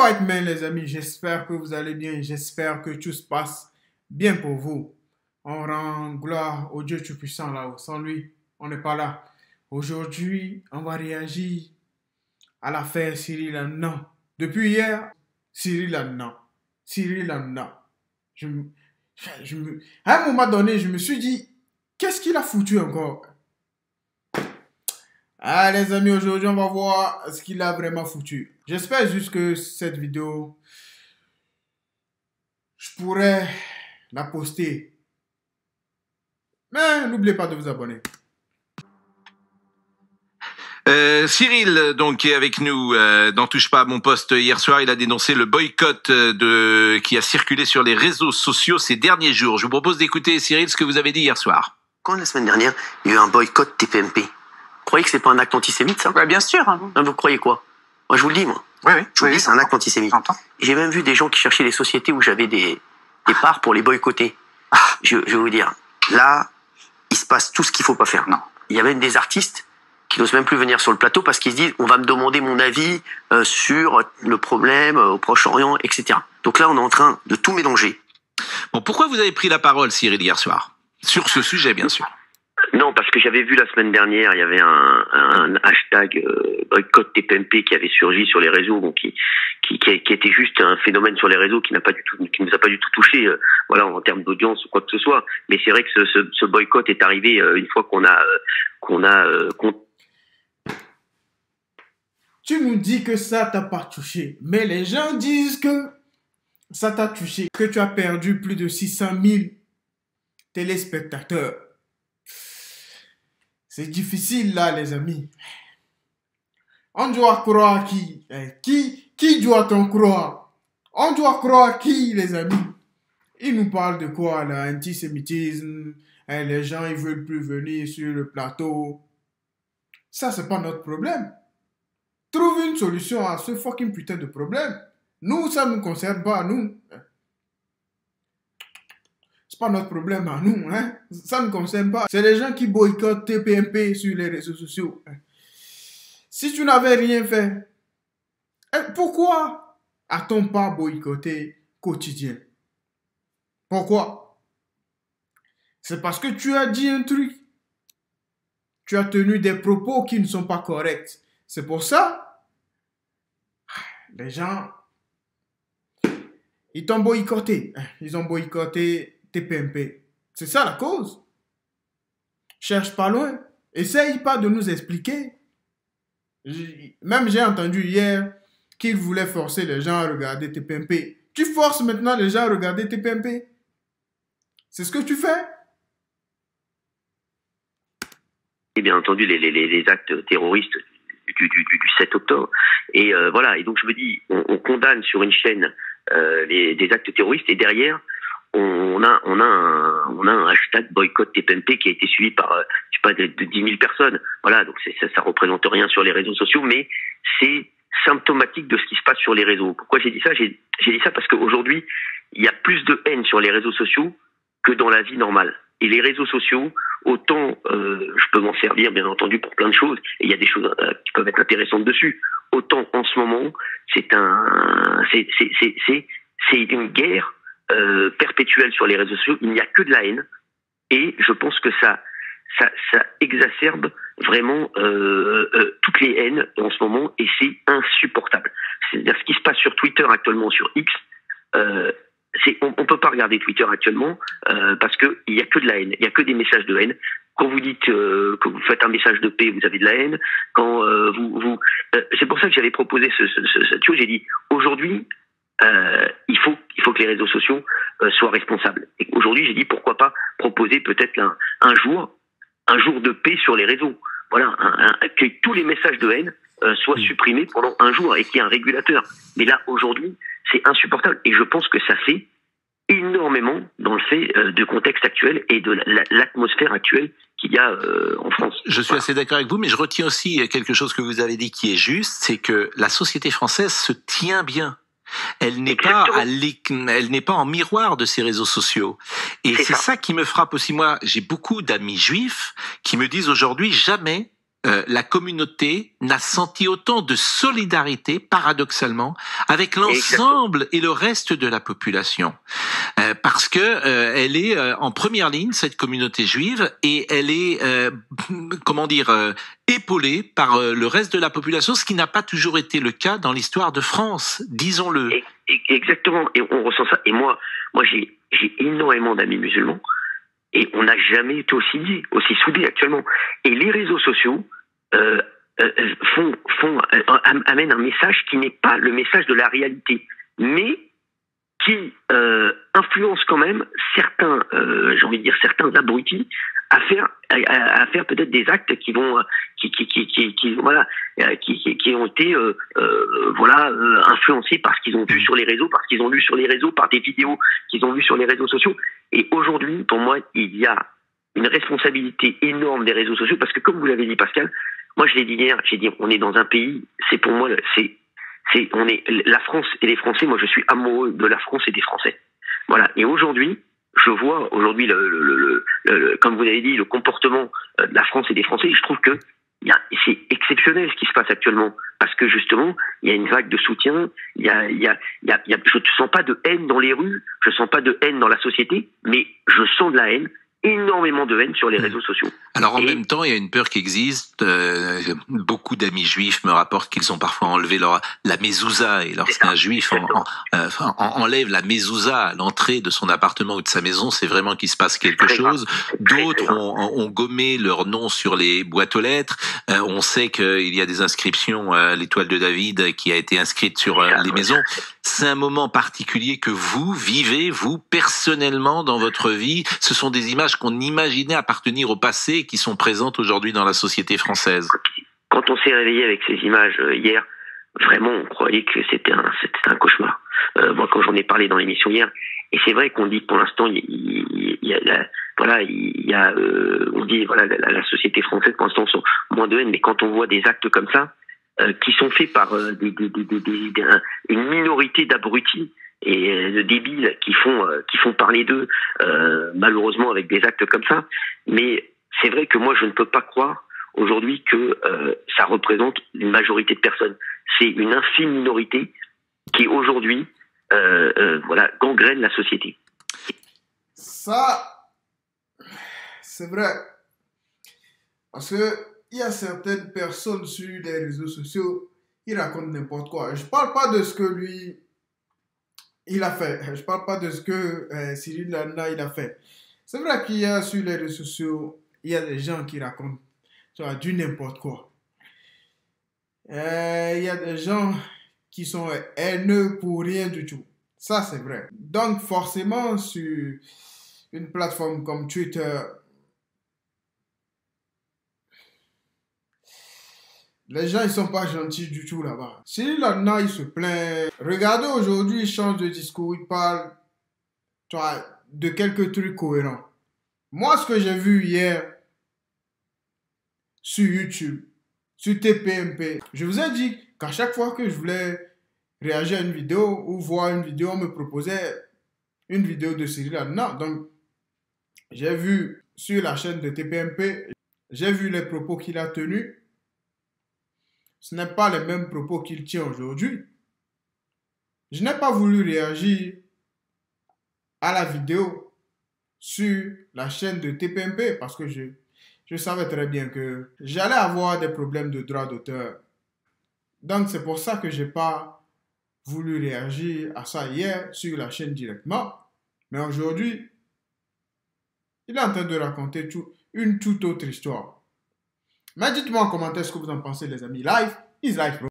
Alright, mais les amis, j'espère que vous allez bien, j'espère que tout se passe bien pour vous. On rend gloire au Dieu Tout-Puissant là-haut. Sans lui, on n'est pas là. Aujourd'hui, on va réagir à l'affaire Cyril Hanouna. Depuis hier, Cyril Hanouna. Cyril Hanouna. À un moment donné, je me suis dit, qu'est-ce qu'il a foutu encore? Ah les amis, aujourd'hui on va voir ce qu'il a vraiment foutu. J'espère juste que cette vidéo, je pourrais la poster. Mais n'oubliez pas de vous abonner. Cyril, donc, qui est avec nous dans Touche pas à mon poste hier soir, il a dénoncé le boycott qui a circulé sur les réseaux sociaux ces derniers jours. Je vous propose d'écouter, Cyril, ce que vous avez dit hier soir. Quand la semaine dernière, il y a eu un boycott TPMP, vous croyez que c'est pas un acte antisémite, ça? Bah, bien sûr. Vous croyez quoi? Moi, je vous le dis, moi. Oui. Je vous le dis, c'est un acte antisémite. J'entends. J'ai même vu des gens qui cherchaient des sociétés où j'avais des parts pour les boycotter. Je vais vous dire, là, il se passe tout ce qu'il faut pas faire. Non. Il y a même des artistes qui n'osent même plus venir sur le plateau parce qu'ils se disent, on va me demander mon avis sur le problème au Proche-Orient, etc. Donc là, on est en train de tout mélanger. Bon, pourquoi vous avez pris la parole, Cyril, hier soir? Sur ce sujet, bien sûr. Non, parce que j'avais vu la semaine dernière, il y avait un hashtag boycott TPMP qui avait surgi sur les réseaux, donc qui était juste un phénomène sur les réseaux qui nous a pas du tout touché, voilà, en termes d'audience ou quoi que ce soit. Mais c'est vrai que ce boycott est arrivé une fois Tu nous dis que ça t'a pas touché, mais les gens disent que ça t'a touché, que tu as perdu plus de 600 000 téléspectateurs. C'est difficile là, les amis. On doit croire qui? Qui doit-on croire? On doit croire qui, les amis? Ils nous parlent de quoi, là? Antisémitisme, les gens, ils veulent plus venir sur le plateau. Ça, c'est pas notre problème. Trouve une solution à ce fucking putain de problème. Nous, ça ne nous concerne pas, nous. C'est pas notre problème à nous, hein. Ça ne nous concerne pas. C'est les gens qui boycottent TPMP sur les réseaux sociaux. Si tu n'avais rien fait, pourquoi a-t-on pas boycotté Quotidien? Pourquoi? C'est parce que tu as dit un truc. Tu as tenu des propos qui ne sont pas corrects. C'est pour ça, les gens, ils t'ont boycotté. Ils ont boycotté TPMP. C'est ça la cause. Cherche pas loin. Essaye pas de nous expliquer. Même j'ai entendu hier qu'ils voulaient forcer les gens à regarder TPMP. Tu forces maintenant les gens à regarder TPMP. C'est ce que tu fais. et bien entendu les actes terroristes du 7 octobre. Et voilà. Et donc je me dis, on condamne sur une chaîne des actes terroristes et derrière on a un hashtag boycott TPMP qui a été suivi par je sais pas de 10 000 personnes. Voilà, donc ça représente rien sur les réseaux sociaux, mais c'est symptomatique de ce qui se passe sur les réseaux. Pourquoi j'ai dit ça? J'ai dit ça parce qu'aujourd'hui il y a plus de haine sur les réseaux sociaux que dans la vie normale. Et les réseaux sociaux, autant je peux m'en servir bien entendu pour plein de choses, et il y a des choses qui peuvent être intéressantes dessus. Autant en ce moment, c'est une guerre perpétuelle sur les réseaux sociaux. Il n'y a que de la haine, et je pense que ça exacerbe vraiment toutes les haines en ce moment, et c'est insupportable. C'est-à-dire ce qui se passe sur Twitter actuellement, sur X. On peut pas regarder Twitter actuellement parce que il y a que de la haine, il y a que des messages de haine. Quand vous dites que vous faites un message de paix, vous avez de la haine. Quand c'est pour ça que j'avais proposé cette chose. J'ai dit aujourd'hui il faut que les réseaux sociaux soient responsables. Et aujourd'hui j'ai dit pourquoi pas proposer peut-être un jour de paix sur les réseaux. Voilà, que tous les messages de haine soient supprimés pendant un jour et qu'il y ait un régulateur. Mais là aujourd'hui c'est insupportable et je pense que ça fait énormément dans le fait du contexte actuel et de l'atmosphère actuelle qu'il y a en France. Je suis assez d'accord avec vous, mais je retiens aussi quelque chose que vous avez dit qui est juste, c'est que la société française se tient bien. Elle n'est pas en miroir de ces réseaux sociaux. Et c'est ça qui me frappe aussi. Moi, j'ai beaucoup d'amis juifs qui me disent aujourd'hui jamais la communauté n'a senti autant de solidarité, paradoxalement, avec l'ensemble et le reste de la population, parce que elle est en première ligne, cette communauté juive, et elle est, comment dire, épaulée par le reste de la population, ce qui n'a pas toujours été le cas dans l'histoire de France, disons-le. Exactement, et on ressent ça. Et moi j'ai énormément d'amis musulmans. Et on n'a jamais été aussi liés, aussi soudés actuellement. Et les réseaux sociaux amènent un message qui n'est pas le message de la réalité, mais qui influence quand même certains, j'ai envie de dire certains abrutis à faire peut-être des actes qui vont, qui ont été influencés par ce qu'ils ont vu sur les réseaux, par ce qu'ils ont lu sur les réseaux, par des vidéos qu'ils ont vues sur les réseaux sociaux. Et aujourd'hui, pour moi, il y a une responsabilité énorme des réseaux sociaux, parce que comme vous l'avez dit, Pascal, moi je l'ai dit hier, j'ai dit on est dans un pays, c'est pour moi, on est la France et les Français. Moi, je suis amoureux de la France et des Français. Voilà. Et aujourd'hui, je vois comme vous avez dit, le comportement de la France et des Français. Je trouve que c'est exceptionnel ce qui se passe actuellement, parce que justement, il y a une vague de soutien. Je ne sens pas de haine dans les rues, je sens pas de haine dans la société, mais je sens de la haine, énormément de haine sur les réseaux sociaux. Alors en même temps, il y a une peur qui existe. Beaucoup d'amis juifs me rapportent qu'ils ont parfois enlevé la mezouza, et lorsqu'un juif enlève la mezouza à l'entrée de son appartement ou de sa maison, c'est vraiment qu'il se passe quelque chose. D'autres ont gommé leur nom sur les boîtes aux lettres. On sait qu'il y a des inscriptions à l'étoile de David qui a été inscrite sur les maisons. C'est un moment particulier que vous vivez, vous, personnellement, dans votre vie. Ce sont des images qu'on imaginait appartenir au passé et qui sont présentes aujourd'hui dans la société française. Quand on s'est réveillé avec ces images hier, vraiment, on croyait que c'était un cauchemar. Moi, quand j'en ai parlé dans l'émission hier, et c'est vrai qu'on dit que pour l'instant, on dit la société française pour l'instant sont moins de haine, mais quand on voit des actes comme ça, qui sont faits par une minorité d'abrutis et de débiles qui font parler d'eux, malheureusement avec des actes comme ça. Mais c'est vrai que moi je ne peux pas croire aujourd'hui que ça représente une majorité de personnes. C'est une infime minorité qui aujourd'hui gangrène la société. Ça, c'est vrai. Parce que il y a certaines personnes sur les réseaux sociaux, ils racontent n'importe quoi. Je parle pas de ce que lui, il a fait. Je parle pas de ce que Cyril Hanouna, il a fait. C'est vrai qu'il y a sur les réseaux sociaux, il y a des gens qui racontent du n'importe quoi. Il y a des gens qui sont haineux pour rien du tout. Ça, c'est vrai. Donc, forcément, sur une plateforme comme Twitter, les gens, ils sont pas gentils du tout là-bas. Cyril Hanouna, il se plaint. Regardez, aujourd'hui, il change de discours. Il parle de quelques trucs cohérents. Moi, ce que j'ai vu hier sur YouTube, sur TPMP, je vous ai dit qu'à chaque fois que je voulais réagir à une vidéo ou voir une vidéo, on me proposait une vidéo de Cyril Hanouna. Donc, j'ai vu sur la chaîne de TPMP, j'ai vu les propos qu'il a tenus. Ce n'est pas les mêmes propos qu'il tient aujourd'hui. Je n'ai pas voulu réagir à la vidéo sur la chaîne de TPMP parce que je savais très bien que j'allais avoir des problèmes de droit d'auteur. Donc, c'est pour ça que je n'ai pas voulu réagir à ça hier sur la chaîne directement. Mais aujourd'hui, il est en train de raconter une toute autre histoire. Mais dites-moi en commentaire ce que vous en pensez, les amis. Live is life, bro.